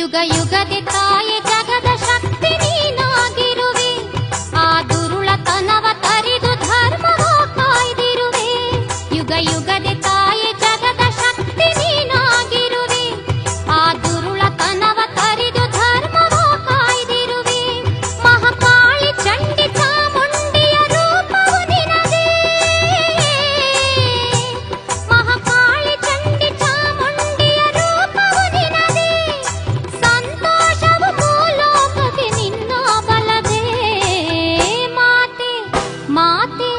ಯುಗ ಯುಗದೆ ತಾಯಿ ಜಗದ ಶಕ್ತಿ ನೀನಾಗಿರುವೆ. ಆ ದುರುಳತನವ ತರಿದು ಧರ್ಮವ ಕಾಯ್ದಿರುವೆ. ಯುಗ ಯುಗದೆ ತಾಯಿ ಜಗದ ಶಕ್ತಿ ನೀನಾಗಿರುವೆ. ಆ ದುರುಳತನವ ತರಿದು ಧರ್ಮವ ಕಾಯ್ದಿರುವೆ. ಮಹಾಕಾಳಿ ಚಂಡಿ ಚಾಮುಂಡಿಯ ರೂಪವು ನಿನಗೆ. ಮಹಾಕಾಳಿ ಚಂಡಿ ಚಾಮುಂಡಿಯ ರೂಪವು ನಿನಗೆ. ಸಂತೋಷವು ಭೂಲೋಕಕ್ಕೆ ನಿನ್ನ ಬಲವೇ. ಮಾತೆ ಮಾತೆ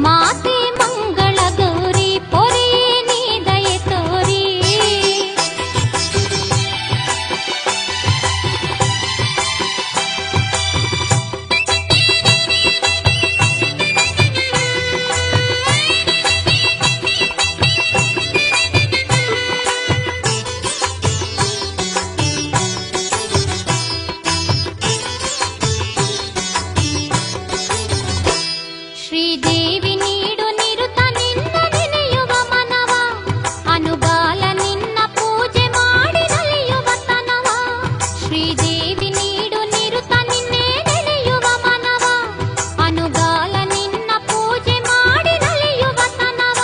ಮಾತೆ ಮಂಗಳ ಗೌರಿ ಪೊರೆಯೇ ನೀ ದಯೆ ತೋರಿ. ಶ್ರೀದೇವಿ ನೀಡು ನಿರುತ ನಿನ್ನ ನೆನೆಯುವ ಮನವ. ಅನುಗಾಲ ನಿನ್ನ ಪೂಜೆ ಮಾಡಿ ನಲಿಯುವ ತನವ. ಶ್ರೀದೇವಿ ನೀಡು ನಿರುತ ನಿನ್ನೆ ನೆನೆಯುವ ಮನವ. ಅನುಗಾಲ ನಿನ್ನ ಪೂಜೆ ಮಾಡಿ ನಲಿಯುವ ತನವ.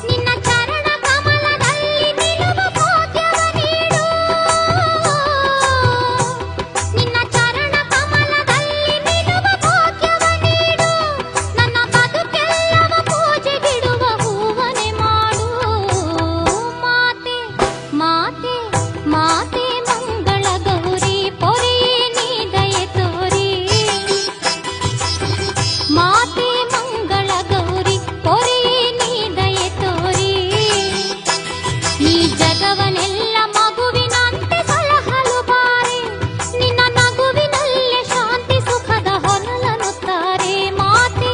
ನಿನ್ನ ಚರಣ ಕಮಲದಲ್ಲಿ ನಿಲ್ಲುವ ಭಾಗ್ಯವ ನೀಡು. ನಿನ್ನ ಚರಣ ಕಮಲದಲ್ಲಿ ನಿಲ್ಲುವ ಭಾಗ್ಯವ ನೀಡು. ನನ್ನ ಬದುಕೆಲ್ಲವ ಪೂಜೆಗಿಡುವ ಹೂವನೆ ಮಾಡು. ಮಾತೆ ಮಾತೆ ಮಾತೆ ಮಂಗಳ ಗೌರಿ ಪೊರೆಯೇ ನೀ ದಯೆ ತೋರಿ. ಮಾತೆ ಮಂಗಳ ಗೌರಿ ಪೊರೆಯೇ ನೀ ದಯೆ ತೋರಿ. ನೀ ಜಗವನೆಲ್ಲ ಮಗುವಿನಂತೆ ಸಲಹಲು ಬಾರೆ. ನಿನ್ನ ನಗುವಿನಲ್ಲೇ ಶಾಂತಿ ಸುಖದ ಹೊನಲನ್ನುತ್ತಾರೆ. ಮಾತೆ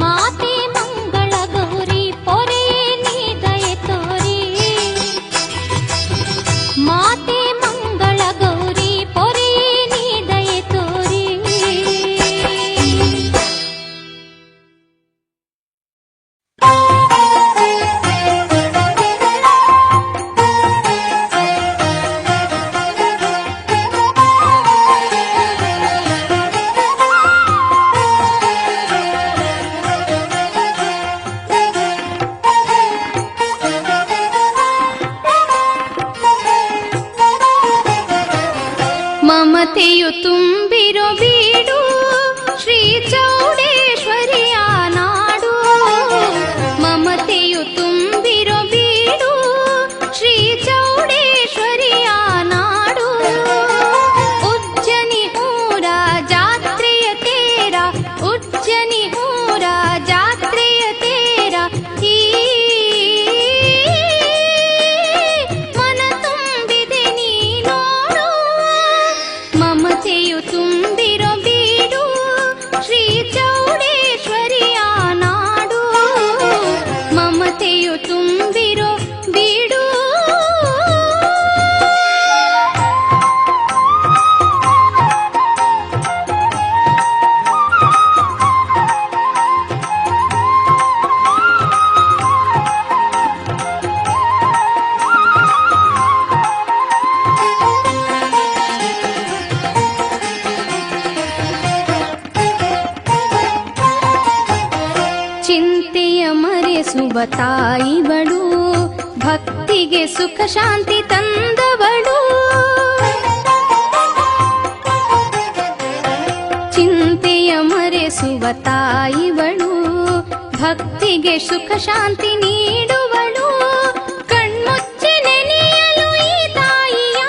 ಮಾತೆ ಮಂಗಳ ಗೌರಿ ಪೊರೆಯೇ ನೀ ದಯೆ ತೋರಿ. ಮಾತೆ ಮಂಗಳ ಗೌರಿ ಪೊರೆಯೇ ನೀ ದಯೆ ತೋರಿ. ಮಮತೆಯು ತುಂಬಿರೋ ಬೀಡು ಶ್ರೀ ಚೌಡೇಶ್ವರಿಯ ನಾಡು. ಮಮತೆಯು ತುಂಬಿರೋ ಬೀಡು ಶ್ರೀ ಚೌಡೇಶ್ವರಿಯ ನಾಡು. ಉಜ್ಜನಿ ಊರ ಜಾತ್ರೆಯ ತೇರ. ಉಜ್ಜನಿ ಊರ ಜಾತ್ರೆಯ ತೇರ. ಈ ಮನ ತುಂಬಿದೆ ನೀ ನೋಡು. ಮಮತೆಯು ತುಂಬಿರೋ ಬೀಡು ಶ್ರೀ ಚೌಡೇಶ್ವರಿಯ ನಾಡು. ಮಮತೆಯು ತುಂಬಿರೋ ಬೀಡು. ಚಿಂತೆಯ ಮರೆಸುವ ತಾಯಿವಳು. ಭಕ್ತಿಗೆ ಸುಖ ಶಾಂತಿ ತಂದವಳು. ಚಿಂತೆಯ ಮರೆಸುವ ತಾಯಿವಳು. ಭಕ್ತಿಗೆ ಸುಖ ಶಾಂತಿ ನೀಡುವಳು. ಕಣ್ಮುಚ್ಚಿ ನೆನೆಯಲು ಈ ತಾಯಿಯ.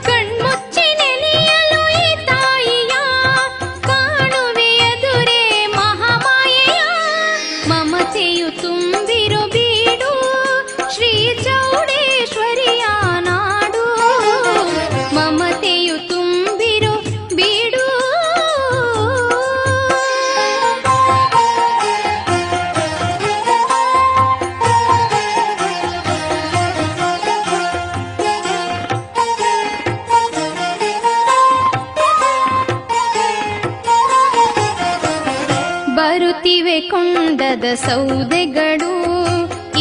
ಕಣ್ಮುಚ್ಚಿ ನೆನೆಯಲು ಈ ತಾಯಿಯ. ಕಾಣುವೆ ಎದುರೇ ಮಹಾಮಾಯೆಯ. ಮಮತೆಯು ತುಂಬಿರೋ ಬೀಡು ಶ್ರೀ ಚೌಡೇಶ್ವರಿಯ ನಾಡು. ಮಮತೆಯು ತುಂಬಿರೋ ಬೀಡು. ಬರುತ್ತಿವೆ ಕೊಂಡದ ಸೌದೆಗಳು.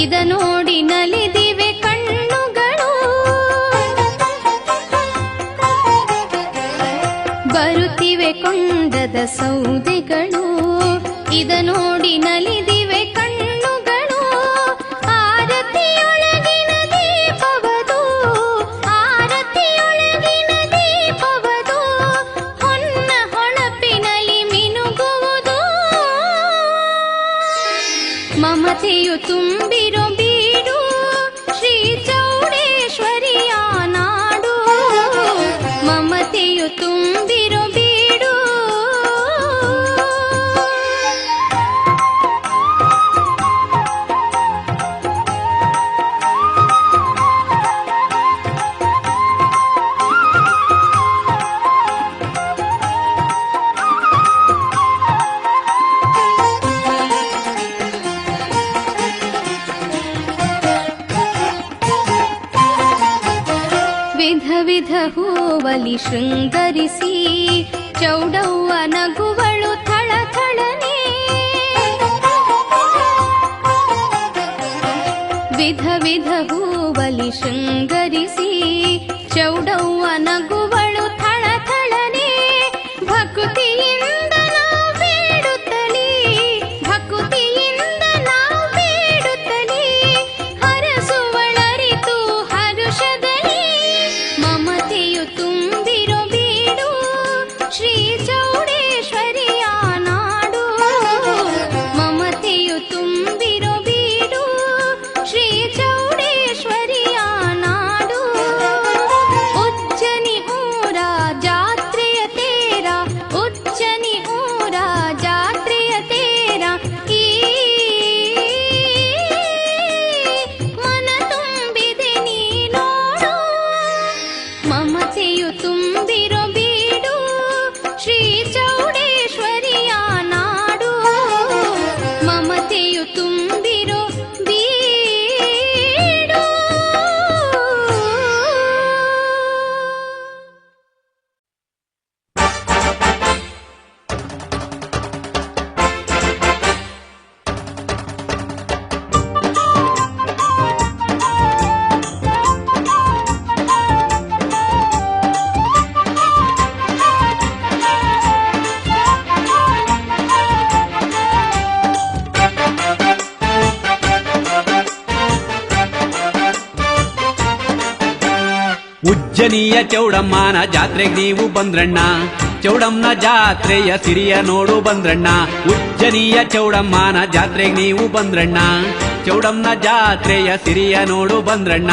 ಇದ ನೋಡಿ ನಲಿದಿವೆ ಕಣ್ಣುಗಳು. ಸೌದೆಗಳು ಇದ ನೋಡಿ ನಲಿದಿವೆ ಕಣ್ಣುಗಳು. ಆರತಿಯೊಳಗಿನ ದೀಪವದು, ಆರತಿಯೊಳಗಿನ ದೀಪವದು ಹೊನ್ನ ಹೊಳಪಿನಲ್ಲಿ ಮಿನುಗುವುದು. ಮಮತೆಯು ತುಂಬಿರೋ ಬೀಡು ಶ್ರೀ ಚೌಡೇಶ್ವರಿಯ ನಾಡು. ಮಮತೆಯು ತುಂಬಿರೋ ಬೀಡು. ವಿಧ ವಿಧ ಹೂವಲಿ ಶೃಂಗರಿಸಿ ಚೌಡವ್ವ ನಗುವಳು ಥಳಥಳನೆ. ವಿಧ ವಿಧ ಹೂವಲಿ ಶೃಂಗರಿಸಿ ಚೌಡವ್ವ ನಗುವಳು ಥಳಥಳನೆ. ಭಕ್ತಿಯಿಂದ ನಾವು ಬೇಡುತ್ತಲೇ, ಭಕ್ತಿಯಿಂದ ನಾವು ಬೇಡುತ್ತಲೇ ಹರಸುವಳರಿತು ಹರುಷದಲ್ಲಿ. ಮಮತೆಯು ತುಂಬಿರೋ ಬೀಡು ಶ್ರೀ ಚೌಡೇಶ್ವರಿಯ ನಾಡು. ಮಮತೆಯು ತುಂಬಿರೋ ಬೀಡು ಶ್ರೀ ಚೌಡೇಶ್ವರಿಯ ನಾಡು. ಉಜ್ಜನಿ ಊರ ಜಾತ್ರೆಯ ತೇರ, ಉಜ್ಜನಿ ಊರ ಜಾತ್ರೆಯ ತೇರ ಈ ಮನ ತುಂಬಿದೆ ನೀ ನೋಡು. ಮಮತೆಯು ತುಂಬಿರೋ ಬೀಡು ಶ್ರೀ ಚೌಡೇಶ್ವರಿಯ ನಾಡು. ಮಮತೆಯು ತುಂಬಿರೋ ಬೀಡು. ಉಜ್ಜನಿಯ ಚೌಡಮ್ಮನ ಜಾತ್ರೆಗೆ ನೀವು ಬಂದ್ರಣ್ಣ, ಚೌಡಮ್ಮನ ಜಾತ್ರೆಯ ಸಿರಿಯ ನೋಡು ಬಂದ್ರಣ್ಣ. ಉಜ್ಜನಿಯ ಚೌಡಮ್ಮನ ಜಾತ್ರೆಗೆ ನೀವು ಬಂದ್ರಣ್ಣ, ಚೌಡಮ್ಮನ ಜಾತ್ರೆಯ ಸಿರಿಯ ನೋಡು ಬಂದ್ರಣ್ಣ.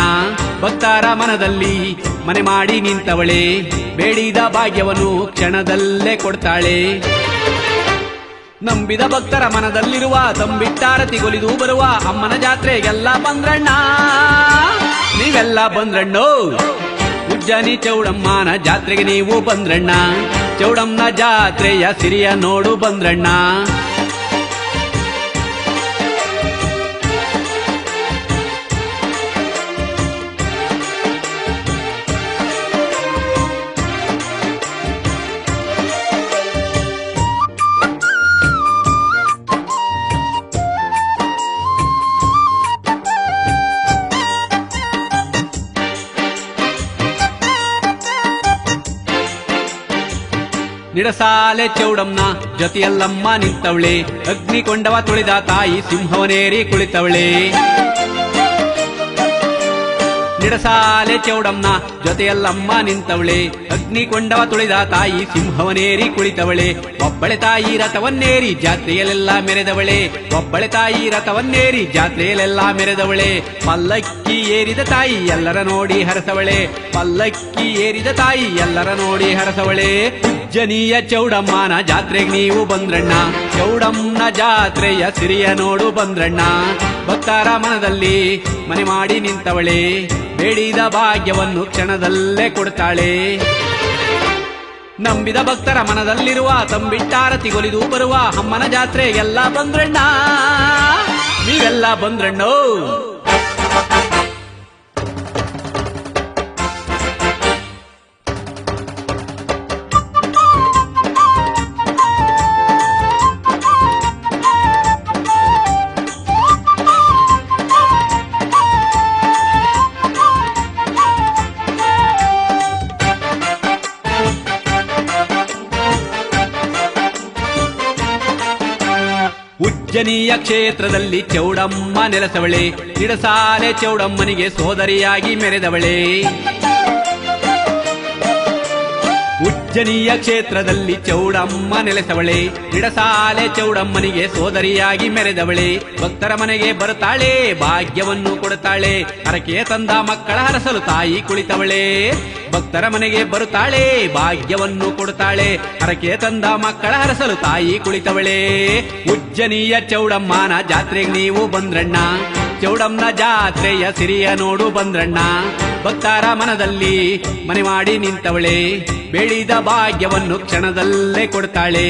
ಭಕ್ತರ ಮನದಲ್ಲಿ ಮನೆ ಮಾಡಿ ನಿಂತವಳೆ, ಬೇಡಿದ ಭಾಗ್ಯವನ್ನು ಕ್ಷಣದಲ್ಲೇ ಕೊಡ್ತಾಳೆ. ನಂಬಿದ ಭಕ್ತರ ಮನದಲ್ಲಿರುವ ತಂಬಿಟ್ಟಾರತಿ ಗೊಲಿದು ಬರುವ ಅಮ್ಮನ ಜಾತ್ರೆಗೆಲ್ಲ ಬಂದ್ರಣ್ಣ, ನೀವೆಲ್ಲ ಬಂದ್ರಣ್ಣೋ. ಉಜ್ಜನಿ ಚೌಡಮ್ಮನ ಜಾತ್ರೆಗೆ ನೀವು ಬಂದ್ರಣ್ಣ, ಚೌಡಮ್ಮನ ಜಾತ್ರೆಯ ಸಿರಿಯ ನೋಡು ಬಂದ್ರಣ್ಣ. ನಿಡಸಾಲೆ ಚೌಡಮ್ಮನ ಜೊತೆಯಲ್ಲಮ್ಮ ನಿಂತವಳೆ, ಅಗ್ನಿಕೊಂಡವ ತುಳಿದ ತಾಯಿ ಸಿಂಹವನೇರಿ ಕುಳಿತವಳೆ. ನಿಡಸಾಲೆ ಚೌಡಮ್ಮನ ಜೊತೆಯಲ್ಲಮ್ಮ ನಿಂತವಳೆ, ಅಗ್ನಿಕೊಂಡವ ತುಳಿದ ತಾಯಿ ಸಿಂಹವನೇರಿ ಕುಳಿತವಳೆ. ಒಬ್ಬಳೆ ತಾಯಿ ರಥವನ್ನೇರಿ ಜಾತ್ರೆಯಲ್ಲೆಲ್ಲ ಮೆರೆದವಳೆ, ಒಬ್ಬಳೆ ತಾಯಿ ರಥವನ್ನೇರಿ ಜಾತ್ರೆಯಲ್ಲೆಲ್ಲ ಮೆರೆದವಳೆ. ಪಲ್ಲಕ್ಕಿ ಏರಿದ ತಾಯಿ ಎಲ್ಲರ ನೋಡಿ ಹರಸವಳೆ, ಪಲ್ಲಕ್ಕಿ ಏರಿದ ತಾಯಿ ಎಲ್ಲರ ನೋಡಿ ಹರಸವಳೆ. ಉಜ್ಜನಿಯ ಚೌಡಮ್ಮನ ಜಾತ್ರೆಗೆ ನೀವು ಬಂದ್ರಣ್ಣ, ಚೌಡಮ್ಮನ ಜಾತ್ರೆಯ ಸಿರಿಯ ನೋಡು ಬಂದ್ರಣ್ಣ. ಭಕ್ತರ ಮನದಲ್ಲಿ ಮನೆ ಮಾಡಿ ನಿಂತವಳೆ, ಬೇಡಿದ ಭಾಗ್ಯವನ್ನು ಕ್ಷಣದಲ್ಲೇ ಕೊಡ್ತಾಳೆ. ನಂಬಿದ ಭಕ್ತರ ಮನದಲ್ಲಿರುವ ತಂಬಿಟ್ಟಾರತಿ ಗೊಲಿದು ಬರುವ ಅಮ್ಮನ ಜಾತ್ರೆಗೆಲ್ಲ ಬಂದ್ರಣ್ಣ, ನೀವೆಲ್ಲ ಬಂದ್ರಣ್ಣೋ. ಉಜ್ಜನಿಯ ಕ್ಷೇತ್ರದಲ್ಲಿ ಚೌಡಮ್ಮ ನೆಲೆಸವಳೆ, ನಿಡಸಾಲೆ ಚೌಡಮ್ಮನಿಗೆ ಸೋದರಿಯಾಗಿ ಮೆರೆದವಳೆ. ಉಜ್ಜನಿಯ ಕ್ಷೇತ್ರದಲ್ಲಿ ಚೌಡಮ್ಮ ನೆಲೆಸವಳೆ, ನಿಡಸಾಲೆ ಚೌಡಮ್ಮನಿಗೆ ಸೋದರಿಯಾಗಿ ಮೆರೆದವಳೆ. ಭಕ್ತರ ಮನೆಗೆ ಬರುತ್ತಾಳೆ, ಭಾಗ್ಯವನ್ನು ಕೊಡುತ್ತಾಳೆ, ಹರಕೆ ತಂದ ಮಕ್ಕಳ ಹರಸಲು ತಾಯಿ ಕುಳಿತವಳೆ. ಭಕ್ತರ ಮನೆಗೆ ಬರುತ್ತಾಳೆ, ಭಾಗ್ಯವನ್ನು ಕೊಡುತ್ತಾಳೆ, ಹರಕೆ ತಂದ ಮಕ್ಕಳ ಹರಸಲು ತಾಯಿ ಕುಳಿತವಳೆ. ಉಜ್ಜನಿಯ ಚೌಡಮ್ಮನ ಜಾತ್ರೆಗೆ ನೀವು ಬಂದ್ರಣ್ಣ, ಚೌಡಮ್ಮನ ಜಾತ್ರೆಯ ಸಿರಿಯ ನೋಡು ಬಂದ್ರಣ್ಣ. ಭಕ್ತರ ಮನದಲ್ಲಿ ಮನೆ ಮಾಡಿ ನಿಂತವಳೆ, ಬೇಡಿದ ಭಾಗ್ಯವನ್ನು ಕ್ಷಣದಲ್ಲೇ ಕೊಡ್ತಾಳೆ.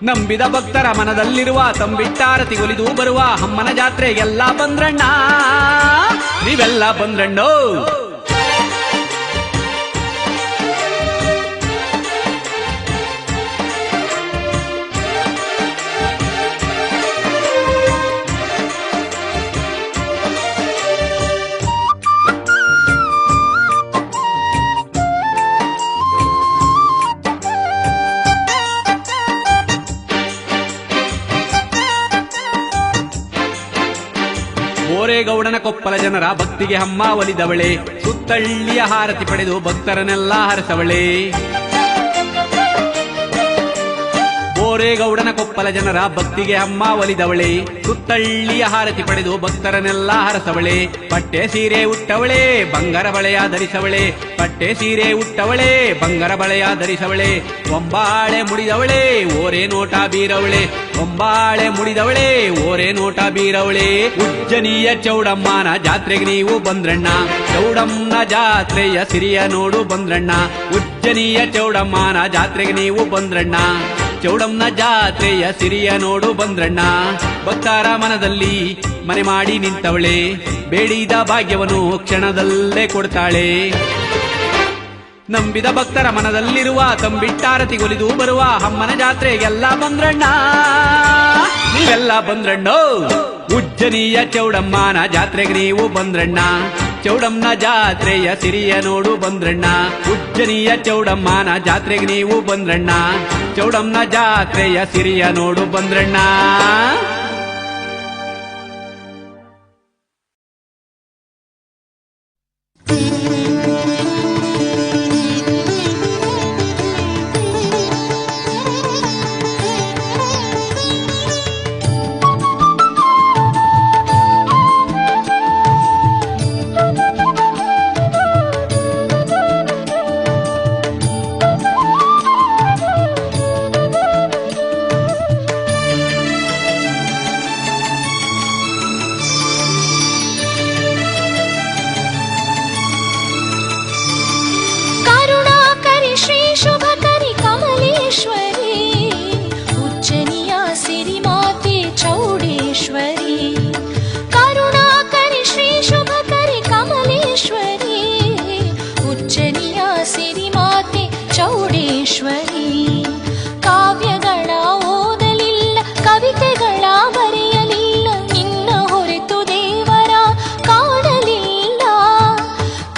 ನಂಬಿದ ಭಕ್ತರ ಮನದಲ್ಲಿರುವ ತಂಬಿಟ್ಟಾರತಿ ಒಲಿದು ಬರುವ ಅಮ್ಮನ ಜಾತ್ರೆಗೆಲ್ಲ ಬಂದ್ರಣ್ಣ, ನೀವೆಲ್ಲ ಬಂದ್ರಣ್ಣೋ. ಬೋರೇಗೌಡನ ಕೊಪ್ಪಲ ಜನರ ಭಕ್ತಿಗೆ ಅಮ್ಮ ಒಲಿದವಳೆ, ಸುತ್ತಳ್ಳಿಯ ಹಾರತಿ ಪಡೆದು ಭಕ್ತರನ್ನೆಲ್ಲ ಹರಸವಳೆ. ಬೋರೇಗೌಡನ ಕೊಪ್ಪಲ ಜನರ ಭಕ್ತಿಗೆ ಅಮ್ಮ ಒಲಿದವಳೆ, ಸುತ್ತಳ್ಳಿಯ ಹಾರತಿ ಪಡೆದು ಭಕ್ತರನ್ನೆಲ್ಲ ಹರಸವಳೆ. ಪಟ್ಟೆ ಸೀರೆ ಉಟ್ಟವಳೆ, ಬಂಗಾರ ಬಳೆಯ ಧರಿಸವಳೆ, ಪಟ್ಟೆ ಸೀರೆ ಉಟ್ಟವಳೆ, ಬಂಗಾರ ಬಳೆಯ ಧರಿಸವಳೆ. ಒಂಬಾಳೆ ಮುಡಿದವಳೆ, ಓರೆ ನೋಟ ಬೀರವಳೆ, ಒಂಬಾಳೆ ಮುಡಿದವಳೆ, ಓರೆ ನೋಟ ಬೀರವಳೆ. ಉಜ್ಜನಿಯ ಚೌಡಮ್ಮನ ಜಾತ್ರೆಗೆ ನೀವು ಬಂದ್ರಣ್ಣ, ಚೌಡಮ್ಮನ ಜಾತ್ರೆಯ ಸಿರಿಯ ನೋಡು ಬಂದ್ರಣ್ಣ. ಉಜ್ಜನಿಯ ಚೌಡಮ್ಮನ ಜಾತ್ರೆಗೆ ನೀವು ಬಂದ್ರಣ್ಣ, ಚೌಡಮ್ಮನ ಜಾತ್ರೆಯ ಸಿರಿಯ ನೋಡು ಬಂದ್ರಣ್ಣ. ಭಕ್ತರ ಮನದಲ್ಲಿ ಮನೆ ಮಾಡಿ ನಿಂತವಳೆ, ಬೇಡಿದ ಭಾಗ್ಯವನ್ನು ಕ್ಷಣದಲ್ಲೇ ಕೊಡ್ತಾಳೆ. ನಂಬಿದ ಭಕ್ತರ ಮನದಲ್ಲಿರುವ ತಂಬಿಟ್ಟಾರತಿ ಒಲಿದು ಬರುವ ಅಮ್ಮನ ಜಾತ್ರೆಗೆಲ್ಲ ಬಂದ್ರಣ್ಣ, ನೀವೆಲ್ಲ ಬಂದ್ರಣ್ಣೋ. ಉಜ್ಜನಿಯ ಚೌಡಮ್ಮನ ಜಾತ್ರೆಗೆ ನೀವು ಬಂದ್ರಣ್ಣ, ಚೌಡಮ್ಮನ ಜಾತ್ರೆಯ ಸಿರಿಯ ನೋಡು ಬಂದ್ರಣ್ಣ. ಉಜ್ಜನಿಯ ಚೌಡಮ್ಮನ ಜಾತ್ರೆಗೆ ನೀವು ಬಂದ್ರಣ್ಣ, ಚೌಡಮ್ಮನ ಜಾತ್ರೆಯ ಸಿರಿಯ ನೋಡು ಬಂದ್ರಣ್ಣ. ಕಾವ್ಯಗಳ ಓದಲಿಲ್ಲ, ಕವಿತೆಗಳ ಬರೆಯಲಿಲ್ಲ, ನಿನ್ನ ಹೊರತು ದೇವರ ಕಾಣಲಿಲ್ಲ.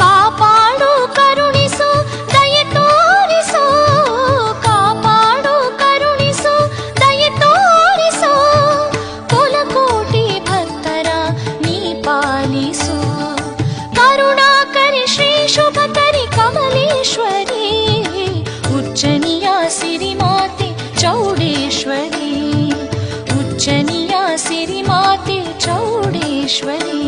ಕಾಪಾಡು ಕರುಣಿಸು ದಯೆ ತೋರಿಸು, ಕಾಪಾಡು ಕರುಣಿಸು ದಯೆ ತೋರಿಸು, ಕುಲಕೋಟಿ ಭಕ್ತರ ನೀ ಪಾಲಿಸು. ಕರುಣಾಕರಿ ಶ್ರೀ ಶುಭಕರಿ ಕಮಲೇಶ್ವರಿ, ಉಜ್ಜನಿಯ ಸಿರಿಮಾತೆ ಚೌಡೇಶ್ವರಿ, ಉಜ್ಜನಿಯ ಸಿರಿಮಾತೆ ಚೌಡೇಶ್ವರಿ.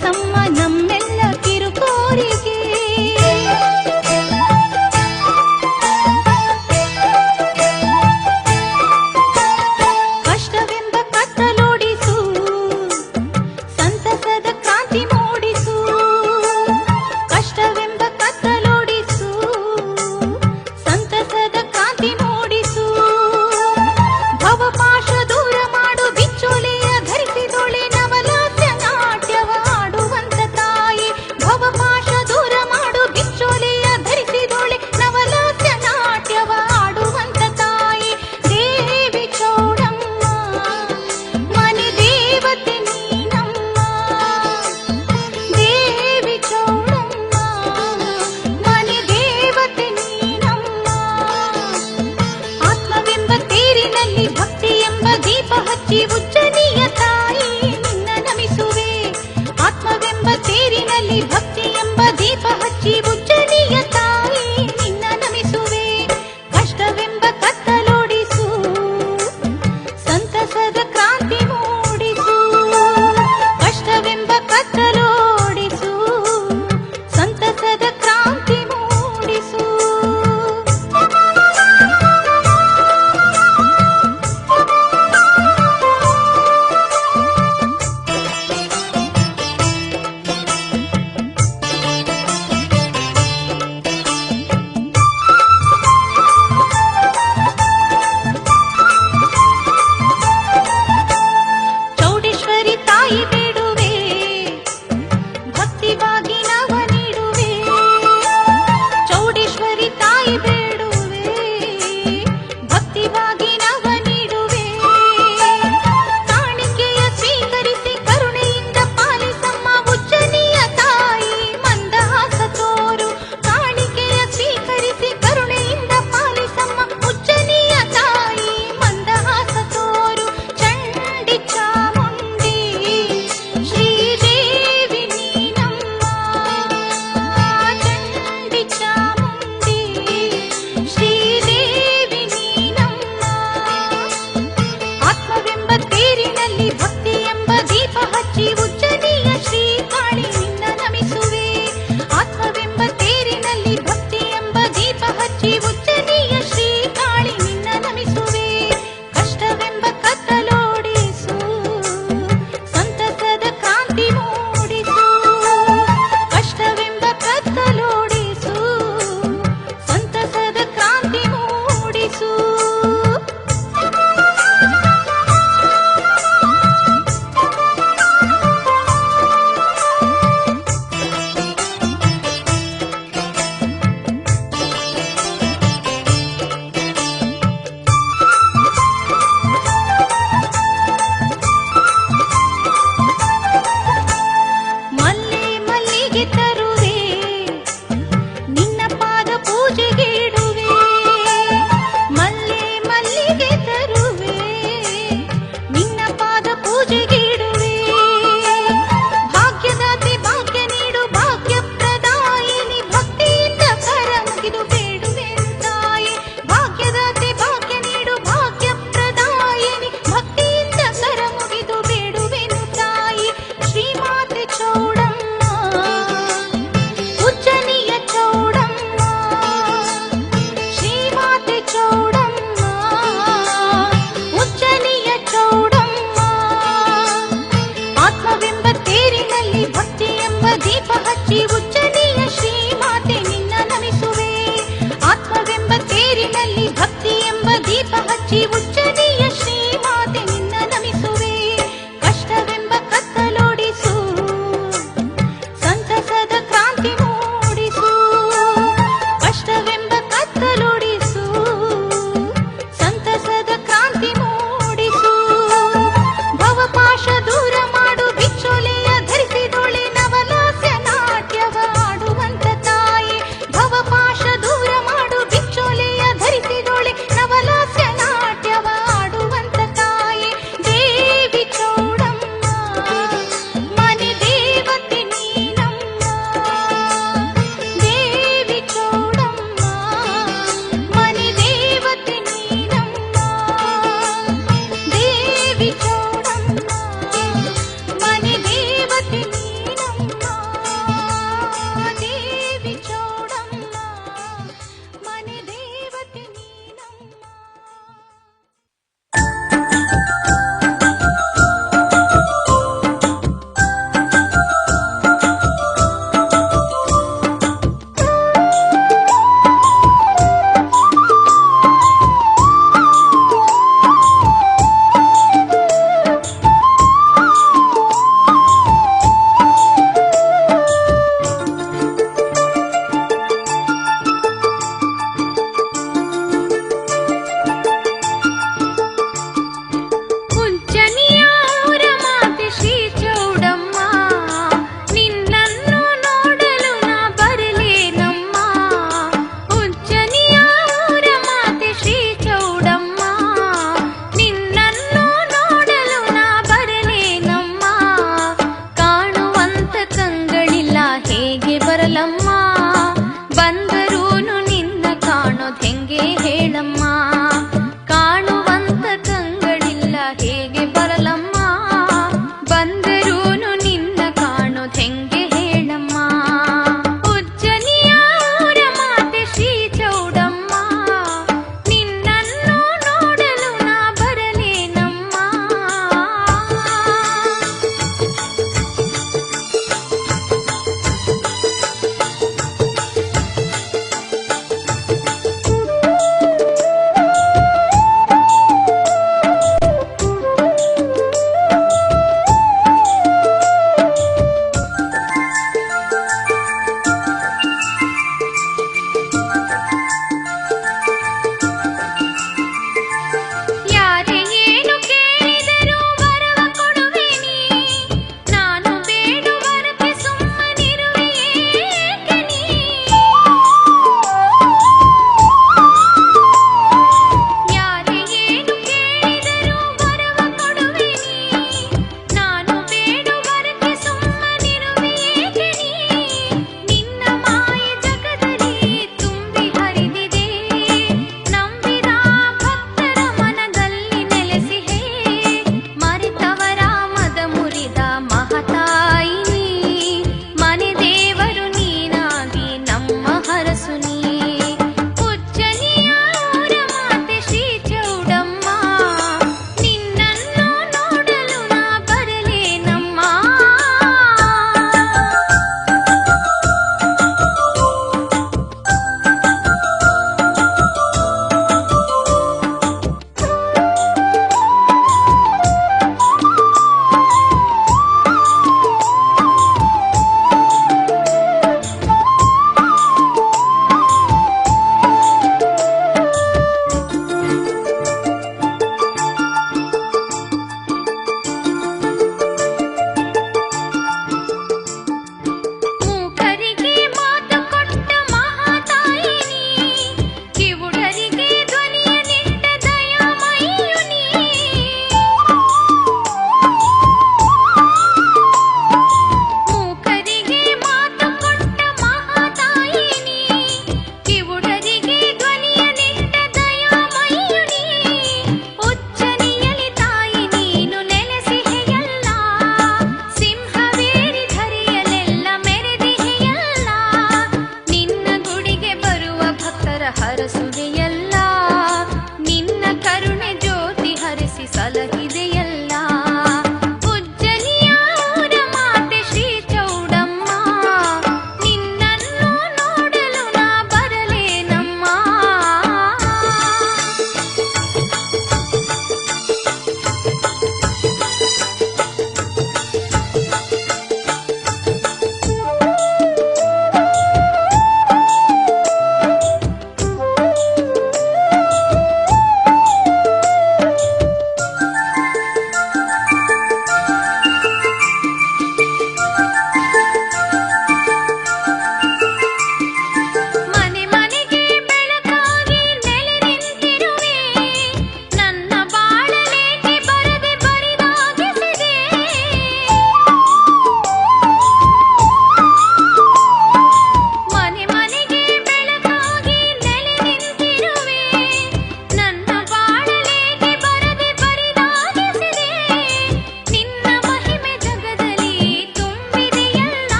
ಸರಿಸಮ್ಮ ನಮ್ಮೆಲ್ಲ ಕಿರುಕೋರಿಗೆ. ಕಷ್ಟವೆಂಬ ಕತ್ತಲೋಡಿಸು, ಸಂತಸದ ಕ್ರಾಂತಿ ಮೂಡಿಸು. ಕಷ್ಟವೆಂಬ ಕತ್ತಲೋಡಿಸು, ಸಂತಸದ ಕ್ರಾಂತಿ ಮೂಡಿಸು. ಭವಪಾಶ ದೂರ ಮಾಡು, ಬಿಚ್ಚೋಲೆಯ ಧರಿಸಿದೊಳೆ ನವಲಾಸ್ಯ ನಾಟ್ಯವ ಆಡುವಂತ ತಾಯಿ. ಭವಪಾಶ ದೂರ ಮಾಡು, ಬಿಚ್ಚೋಲೆಯ ಧರಿಸಿದೊಳೆ ನವಲಾಸ್ಯ ನಾಟ್ಯವ ಆಡುವಂತ ತಾಯಿ. ದೇವಿ ಚೌಡಮ್ಮ ಮನೆ ದೇವತೆ ನೀನಮ್ಮ. ದೇವಿ ಚೌಡಮ್ಮ ಮನೆ ದೇವತೆ ನೀನಮ್ಮ. ಆತ್ಮವೆಂಬ ತೇರಿನಲ್ಲಿ ಭಕ್ತಿ ಎಂಬ ದೀಪ ಹಚ್ಚಿ ಉಜ್ಜನಿಯ ತಾಯಿ ನಿನ್ನ ನಮಿಸುವೆ. ಆತ್ಮವೆಂಬ ತೇರಿನಲ್ಲಿ ಭಕ್ತಿ ಎಂಬ ದೀಪ ಹಚ್ಚಿ ಉಜ್ಜನಿಯ ತಾಯಿ ನಿನ್ನ ನಮಿಸುವೆ. ಕಷ್ಟವೆಂಬ ಕತ್ತಲೋಡಿಸು, ಸಂತಸದ ಕ್ರಾಂತಿ ಮೂಡಿಸು. ಕಷ್ಟವೆಂಬ ಕತ್ತಲೋಡಿಸು, ಸಂತಸದ ಕ್ರಾಂತಿ ಮೂಡಿಸು.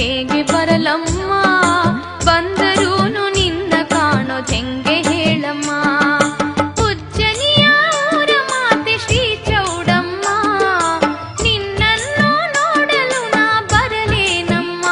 ಹೇಗೆ ಬರಲಮ್ಮ, ಬಂದರೂನು ನಿನ್ನ ಕಾಣೋದೆಂಗೆ ಹೇಳಮ್ಮ. ಉಜ್ಜನಿಯ ಊರ ಮಾತೆ ಶ್ರೀ ಚೌಡಮ್ಮ, ನಿನ್ನನ್ನು ನೋಡಲು ನಾ ಬರಲೇನಮ್ಮ.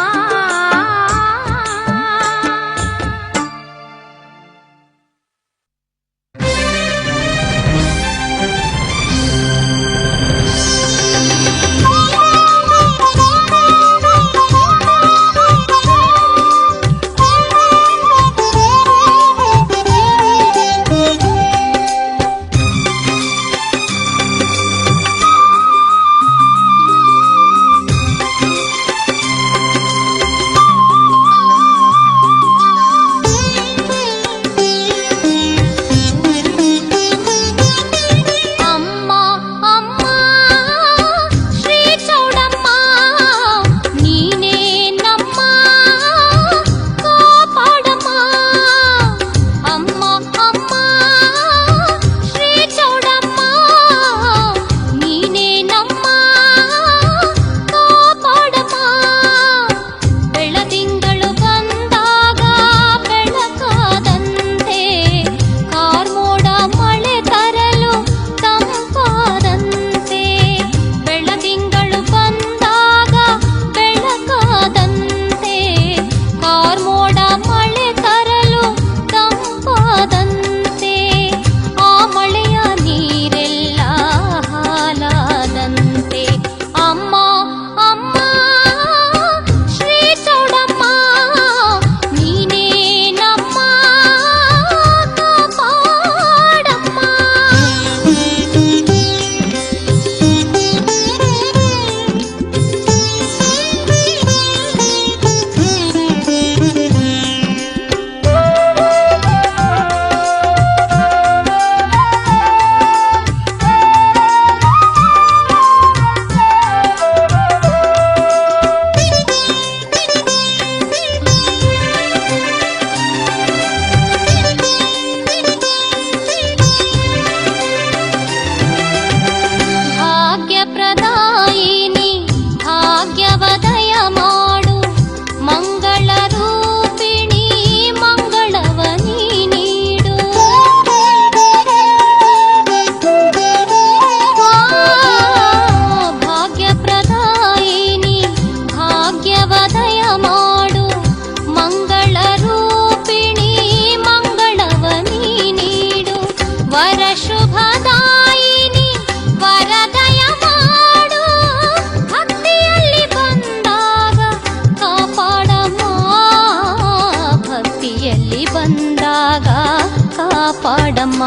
ಕಾಪಾಡಮ್ಮ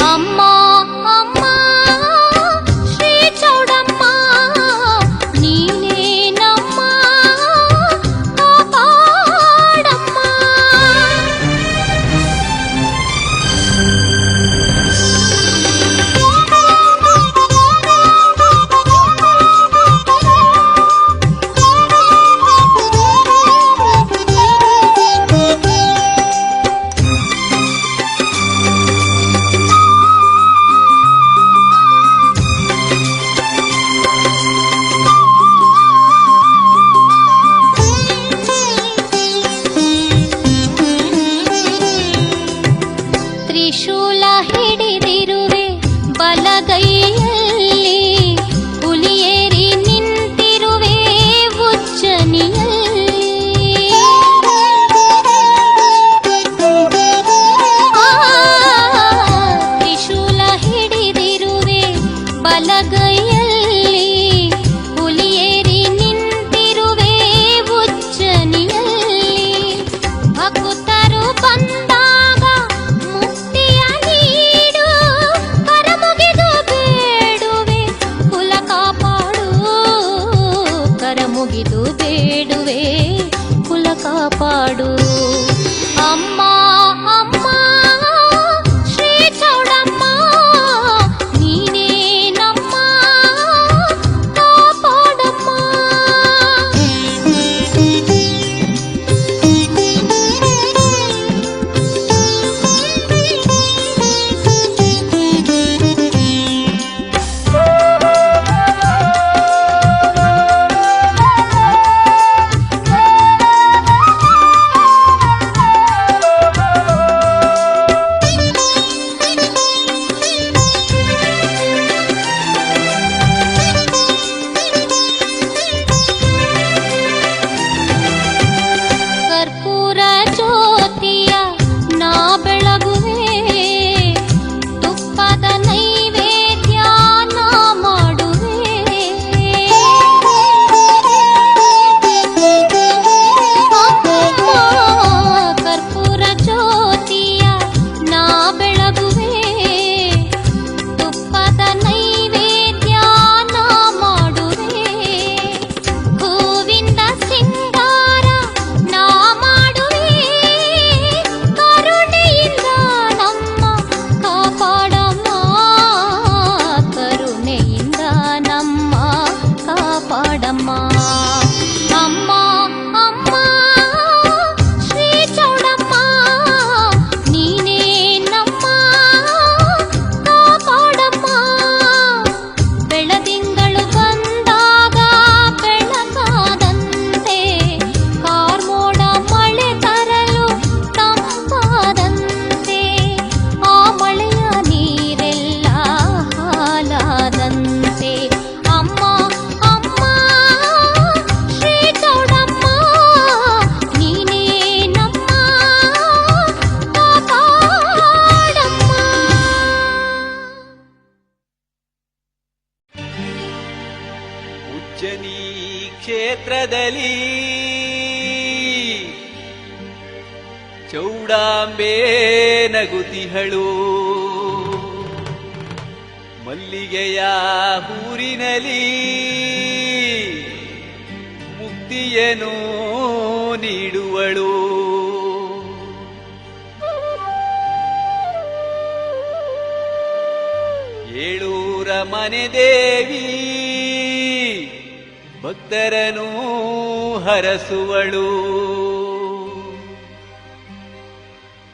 ಅಮ್ಮ ಅಮ್ಮ ಶ್ರೀ ಚೌಡಮ್ಮ ನೀನೇ ನಮ್ಮ ಕಾಪಾಡಮ್ಮ. ತ್ರಿಶೂಲ ಹಿಡಿದಿರುವೆ ಬಲಗೈಯಲ್ಲಿ, ಹುಲಿಯೇರಿ ನಿಂತಿರುವೆ ಉಜ್ಜನಿಯಲ್ಲಿ. ತ್ರಿಶೂಲ ಹಿಡಿದಿರುವೆ ಬಲಗೈಯಲ್ಲಿ, ಹುಲಿಯೇರಿ ನಿಂತಿರುವೆ ಉಜ್ಜನಿಯಲ್ಲಿ. ಭಕ್ತರು ಬಂದಾಗ ಮುಕ್ತಿಯ ನೀಡು, ಕರಮುಗಿದು ಬೇಡುವೆ ಕುಲ ಕಾಪಾಡು, ಕರಮುಗಿದು ಬೇಡುವೆ ಕುಲ ಕಾಪಾಡು. ಅಮ್ಮ ಅಮ್ಮ ಶ್ರೀ ಚೌಡಮ್ಮ ನೀನೇ ನಮ್ಮ ಕಾಪಾಡಮ್ಮ. ಚೌಡಾಂಬೆ ನಗುತಿಹಳು ಮಲ್ಲಿಗೆಯ ಹೂರಿನಲಿ ಮುಕ್ತಿಯನು ನೀಡುವಳು. ಏಳೂರ ಮನೆ ದೇವಿ ಭಕ್ತರನು ಹರಸುವಳು.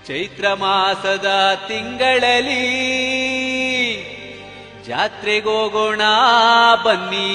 ಚೈತ್ರ ಮಾಸದ ತಿಂಗಳಲ್ಲಿ ಜಾತ್ರೆಗೋಗೋಣ ಬನ್ನಿ.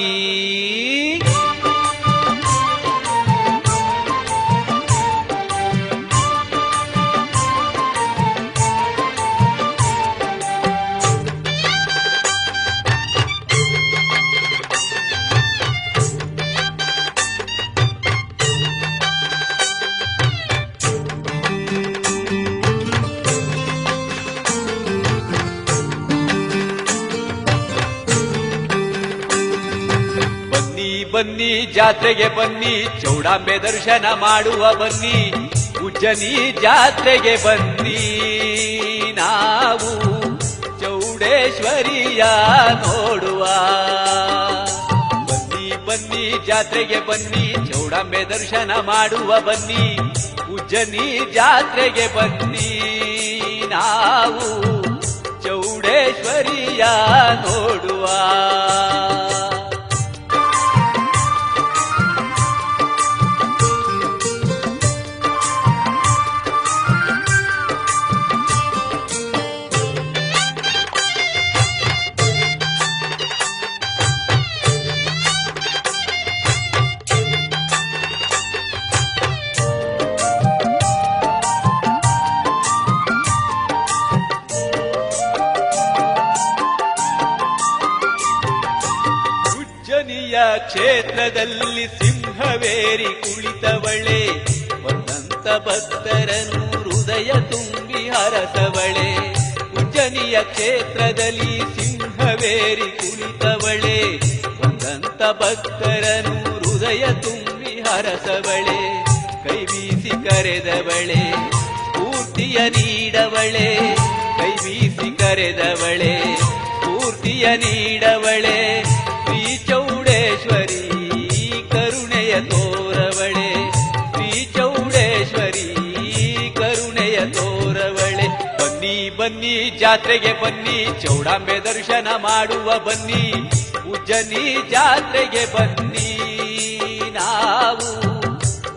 ಬನ್ನಿ ಜಾತ್ರೆಗೆ ಬನ್ನಿ, ಚೌಡಾಂಬೆ ದರ್ಶನ ಮಾಡುವ ಬನ್ನಿ. ಉಜ್ಜನಿ ಜಾತ್ರೆಗೆ ಬನ್ನಿ, ನಾವು ಚೌಡೇಶ್ವರಿಯ ನೋಡುವ. ಬನ್ನಿ ಬನ್ನಿ ಜಾತ್ರೆಗೆ ಬನ್ನಿ, ಚೌಡಾಂಬೆ ದರ್ಶನ ಮಾಡುವ ಬನ್ನಿ. ಉಜ್ಜನಿ ಜಾತ್ರೆಗೆ ಬನ್ನಿ, ನಾವು ಚೌಡೇಶ್ವರಿಯ ನೋಡುವ. ಕ್ಷೇತ್ರದಲ್ಲಿ ಸಿಂಹವೇರಿ ಕುಳಿತವಳೆ, ಬಂದಂತ ಭಕ್ತರನ್ನು ಹೃದಯ ತುಂಬಿ ಹರಸವಳೆ. ಉಜ್ಜನಿಯ ಕ್ಷೇತ್ರದಲ್ಲಿ ಸಿಂಹವೇರಿ ಕುಳಿತವಳೆ, ಬಂದಂತ ಭಕ್ತರನ್ನು ಹೃದಯ ತುಂಬಿ ಹರಸವಳೆ. ಕೈ ಬೀಸಿ ಕರೆದವಳೆ, ಸ್ಫೂರ್ತಿಯ ನೀಡವಳೆ. ಕೈ ಬೀಸಿ ಕರೆದವಳೆ, ಸ್ಫೂರ್ತಿಯ ನೀಡವಳೆ. ಶ್ರೀ ಚೌಡೇಶ್ವರಿ ಕರುಣೆಯ ತೋರವಳೆ, ಶ್ರೀ ಚೌಡೇಶ್ವರಿ ಕರುಣೆಯ ತೋರವಳೆ. ಬನ್ನಿ ಬನ್ನಿ ಜಾತ್ರೆಗೆ ಬನ್ನಿ, ಚೌಡಾಂಬೆ ದರ್ಶನ ಮಾಡುವ ಬನ್ನಿ. ಉಜ್ಜನಿ ಜಾತ್ರೆಗೆ ಬನ್ನಿ, ನಾವು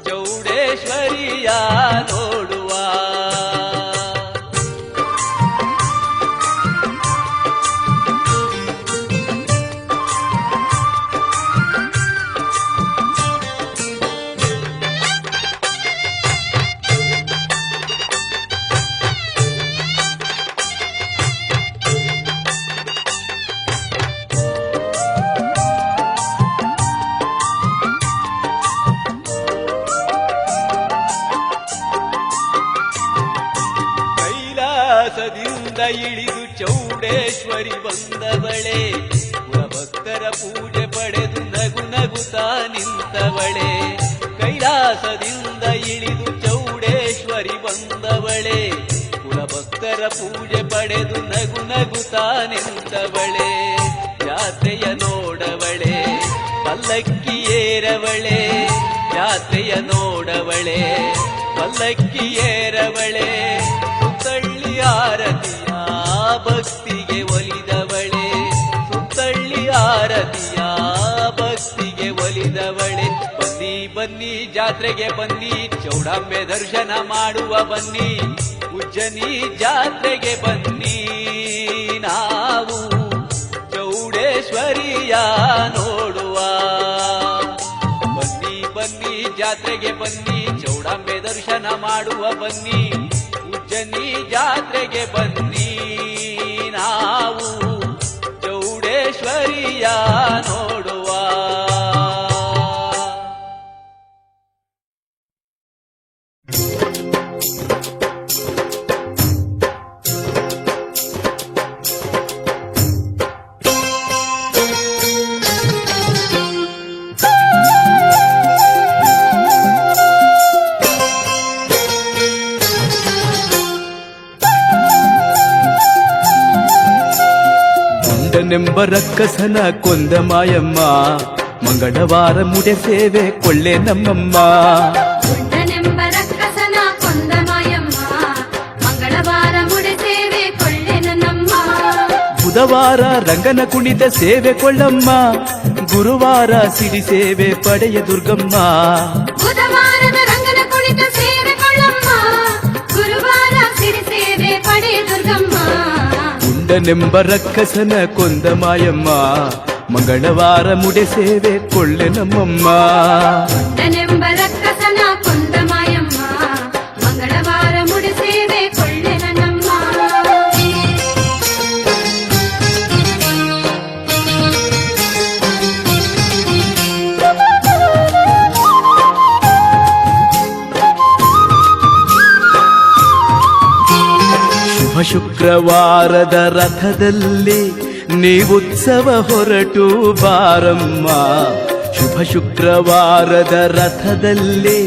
ಚೌಡೇಶ್ವರಿಯ ನೋಡುವ. ಕೈಲಾಸದಿಂದ ಇಳಿದು ಚೌಡೇಶ್ವರಿ ಬಂದವಳೆ, ಭಕ್ತರ ಪೂಜೆ ಪಡೆದು ನಗು ನಗುತ್ತಾ ನಿಂತವಳೆ. ಕೈಲಾಸದಿಂದ ಇಳಿದು ಚೌಡೇಶ್ವರಿ ಬಂದವಳೆ, ಕುಲಭಕ್ತರ ಪೂಜೆ ಪಡೆದು ನಗು ನಗುತ್ತಾ ನಿಂತವಳೆ. ಜಾತ್ರೆಯ ನೋಡವಳೆ, ಪಲ್ಲಕ್ಕಿ ಏರವಳೆ. ಜಾತ್ರೆಯ ನೋಡವಳೆ, ಪಲ್ಲಕ್ಕಿ ಏರವಳೆ. ಸುತ್ತಳ್ಳಿ ಆರತಿಯ ಭಕ್ತಿಗೆ ಒಲಿದವಳೆ, ಸುತ್ತಳ್ಳಿ ಆರತಿಯ ಭಕ್ತಿಗೆ ಒಲಿದವಳೆ. ಬನ್ನಿ ಬನ್ನಿ ಜಾತ್ರೆಗೆ ಬನ್ನಿ, ಚೌಡಾಂಬೆ ದರ್ಶನ ಮಾಡುವ ಬನ್ನಿ. ಉಜ್ಜನಿ ಜಾತ್ರೆಗೆ ಬನ್ನಿ, ನಾವು ಚೌಡೇಶ್ವರಿಯ ನೋಡುವ. ಬನ್ನಿ ಬನ್ನಿ ಜಾತ್ರೆಗೆ ಬನ್ನಿ, ಚೌಡಾಂಬೆ ದರ್ಶನ ಮಾಡುವ ಬನ್ನಿ. ಉಜ್ಜನಿ ಜಾತ್ರೆಗೆ ಬನ್ನಿ, ನಾವು ಚೌಡೇಶ್ವರಿಯ ನೋಡುವ. ಗುಂಡನೆಂಬ ರಕ್ಕಸನ ಕೊಂದ ಮಾಯಮ್ಮ ಮಂಗಳವಾರ ಮುಡೆ ಸೇವೆ ಕೊಳ್ಳೆ ನಮ್ಮಮ್ಮ. ಗುಂಡನೆಂಬ ರಕ್ಕಸನ ಕೊಂದ ಮಾಯಮ್ಮ ಮಂಗಳವಾರ ಮುಡೆ ಸೇವೆ ಕೊಳ್ಳೆ ನನ್ನಮ್ಮ. ಬುಧವಾರ ರಂಗನ ಕುಣಿತ ಸೇವೆ ಕೊಳ್ಳಮ್ಮ, ಗುರುವಾರ ಸಿಡಿ ಸೇವೆ ಪಡೆಯ ದುರ್ಗಮ್ಮ. ಬುಧವಾರದ ರಂಗನ ಕುಣಿತ ಸೇವೆ ಕೊಳ್ಳಮ್ಮ, ಗುರುವಾರ ಸಿರಿ ಸೇವೆ ಪಡೆಯ ದುರ್ಗಮ್ಮ. ಗುಂಡನೆಂಬ ರಕ್ಕಸನ ಕೊಂದ ಮಾಯಮ್ಮ ಮಂಗಳವಾರ ಮುಡೆ ಸೇವೆ ಕೊಳ್ಳೆ ನಮ್ಮಮ್ಮ. ಗುಂಡನೆಂಬ ರಕ್ಕಸನ ಕೊಂದ ಮಾಯಮ್ಮ ಮಂಗಳವಾರ ಮುಡೆ ಸೇವೆ ಕೊಳ್ಳೆ ನನ್ನಮ್ಮ. ಶುಭ ಶುಕ್ರವಾರದ ರಥದಲ್ಲಿ ನೀವುತ್ಸವ ಹೊರಟು ಬಾರಮ್ಮ. ಶುಭ ಶುಕ್ರವಾರದ ರಥದಲ್ಲಿ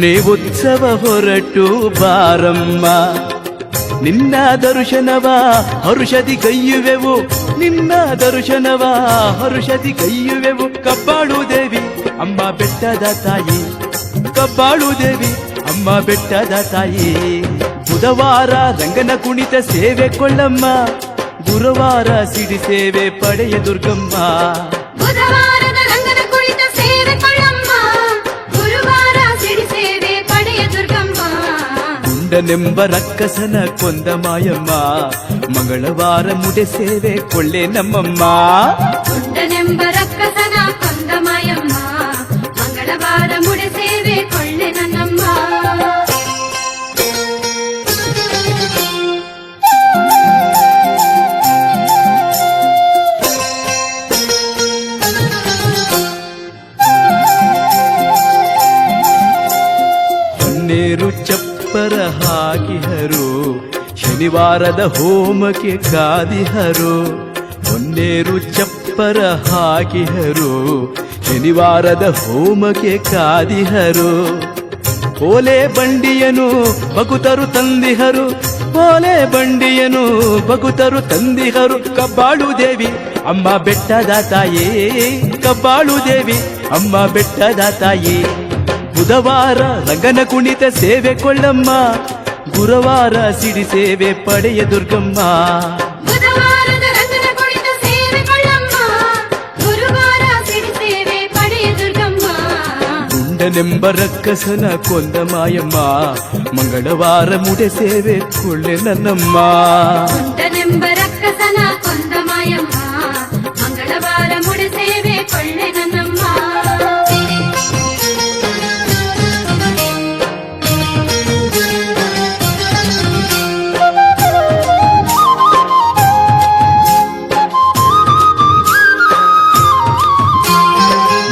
ನೀವುತ್ಸವ ಹೊರಟು ಬಾರಮ್ಮ. ನಿನ್ನ ದರ್ಶನವ ಹರುಷದಿ ಕೈಯುವೆವು, ನಿನ್ನ ದರ್ಶನವ ಹರುಷದಿ ಕೈಯುವೆವು. ಕಬ್ಬಾಳು ದೇವಿ ಅಮ್ಮ ಬೆಟ್ಟದ ತಾಯಿ, ಕಬ್ಬಾಳು ದೇವಿ ಅಮ್ಮ ಬೆಟ್ಟದ ತಾಯಿ. ಬುಧವಾರ ರಂಗನ ಕುಣಿತ ಸೇವೆ ಕೊಳ್ಳಮ್ಮ, ಗುರುವಾರ ಸಿಡಿ ಸೇವೆ ಪಡೆಯ ದುರ್ಗಮ್ಮ. ಬುಧವಾರದ ರಂಗನ ಕುಳಿತ ಸೇವೆ ಕೊಳ್ಳಮ್ಮ, ಗುರುವಾರ ಸಿಡಿ ಸೇವೆ ಪಡೆಯ ದುರ್ಗಮ್ಮ. ಗುಂಡನೆಂಬ ರಕ್ಕಸನ ಕೊಂದ ಮಾಯಮ್ಮ ಮಂಗಳವಾರ ಮುಡೆ ಸೇವೆ ಕೊಳ್ಳೆ ನಮ್ಮಮ್ಮ. ಗುಂಡನೆಂಬ ರಕ್ಕಸನ ಕೊಂದ ಮಾಯಮ್ಮ ಮಂಗಳವಾರ ಮುಡೆ ಸೇವೆ ಕೊಳ್ಳೆ ನನ್ನಮ್ಮ. ಹೊನ್ನೇರು ಚಪ್ಪರ ಹಾಕಿಹರು, ಶನಿವಾರದ ಹೋಮಕ್ಕೆ ಕಾದಿಹರು. ಹೊನ್ನೇರು ಚಪ್ಪರ ಹಾಕಿಹರು, ಶನಿವಾರದ ಹೋಮಕ್ಕೆ ಕಾದಿಹರು. ಓಲೆ ಬಂಡಿಯನು ಭಕುತರು ತಂದಿಹರು, ಓಲೆ ಬಂಡಿಯನು ಭಕುತರು ತಂದಿಹರು. ಕಬ್ಬಾಳು ದೇವಿ ಅಮ್ಮ ಬೆಟ್ಟದ ತಾಯೇ, ಕಬ್ಬಾಳು ದೇವಿ ಅಮ್ಮ ಬೆಟ್ಟದ ತಾಯಿ. ಬುಧವಾರ ರಂಗನ ಕುಣಿತ ಸೇವೆ ಕೊಳ್ಳಮ್ಮ, ಗುರುವಾರ ಸಿಡಿ ಸೇವೆ ಪಡೆಯ ದುರ್ಗಮ್ಮ. ಬುಧವಾರದ ರಂಗನ ಕುಳಿತ ಸೇವೆ ಕೊಳ್ಳಮ್ಮ, ಗುರುವಾರ ಸಿಡಿ ಸೇವೆ ಪಡೆಯ ದುರ್ಗಮ್ಮ. ಗುಂಡನೆಂಬ ರಕ್ಕಸನ ಕೊಂದ ಮಾಯಮ್ಮ ಮಂಗಳವಾರ ಮುಡೆ ಸೇವೆ ಕೊಳ್ಳೆ ನನ್ನಮ್ಮ. ಗುಂಡನೆಂಬ ರಕ್ಕಸನ ಕೊಂದ ಮಾಯಮ್ಮ ಮಂಗಳವಾರ ಮುಡೆ ಸೇವೆ ಕೊಳ್ಳೆ ನನ್ನಮ್ಮ.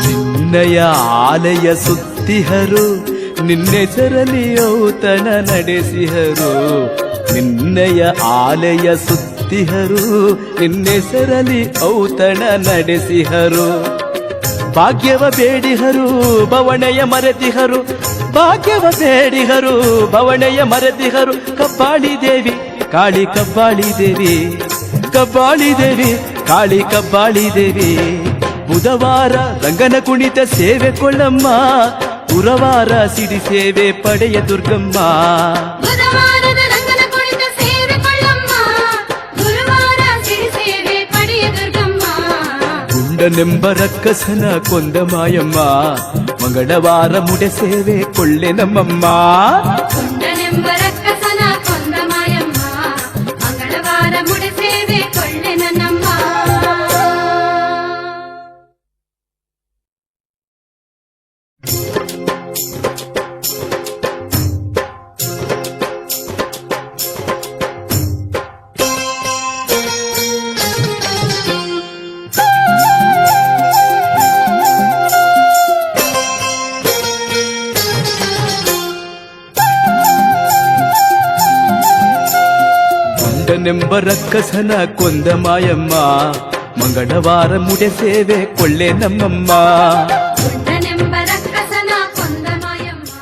ನಿನ್ನಯ ಆಲಯ ಸುತ್ತಿಹರು, ನಿನ್ನೆಸರಲಿ ಔತಣ ನಡೆಸಿಹರು. ನಿನ್ನಯ ಆಲಯ ಸುತ್ತಿಹರು, ನಿನ್ನೆಸರಲಿ ಔತಣ ನಡೆಸಿಹರು. ಭಾಗ್ಯವ ಬೇಡಿಹರು ಬವಣೆಯ ಮರೆತಿಹರು, ಭಾಗ್ಯವ ಬೇಡಿಹರು ಬವಣೆಯ ಮರೆತಿಹರು. ಕಬ್ಬಾಳಿ ದೇವಿ ಕಾಳಿ ಕಬ್ಬಾಳಿ ದೇವಿ, ಕಬ್ಬಾಳಿ ದೇವಿ ಕಾಳಿ ಕಬ್ಬಾಳಿ ದೇವಿ. ಬುಧವಾರ ರಂಗನ ಕುಣಿತ ಸೇವೆ ಕೊಳ್ಳಮ್ಮ, ಗುರುವಾರ ಸಿಡಿ ಸೇವೆ ಪಡೆಯ ದುರ್ಗಮ್ಮ. ಬುಧವಾರದ ರಂಗನ ಕುಳಿತ ಸೇವೆ ಕೊಳ್ಳಮ್ಮ, ಗುರುವಾರ ಸಿಡಿ ಸೇವೆ ಪಡೆಯ ದುರ್ಗಮ್ಮ. ಗುಂಡನೆಂಬ ರಕ್ಕಸನ ಕೊಂದ ಮಾಯಮ್ಮ ಮಂಗಳವಾರ ಮುಡೆ ಸೇವೆ ಕೊಳ್ಳೆ ನಮ್ಮಮ್ಮ. ಗುಂಡನೆಂಬ ರಕ್ಕಸನ ಕೊಂದ ಮಾಯಮ್ಮ ಮಂಗಳವಾರ ಮುಡೆ ಸೇವೆ ಕೊಳ್ಳೆ ನನ್ನಮ್ಮ. ಗುಂಡನೆಂಬ ರಕ್ಕಸನ ಕೊಂದ ಮಾಯಮ್ಮ ಮಂಗಳವಾರ ಮುಡೆ ಸೇವೆ ಕೊಳ್ಳೆ ನಮ್ಮಮ್ಮ. ಗುಂಡನೆಂಬ ರಕ್ಕಸನ ಕೊಂದ ಮಾಯಮ್ಮ.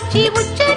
ಉಚ್ಚಿ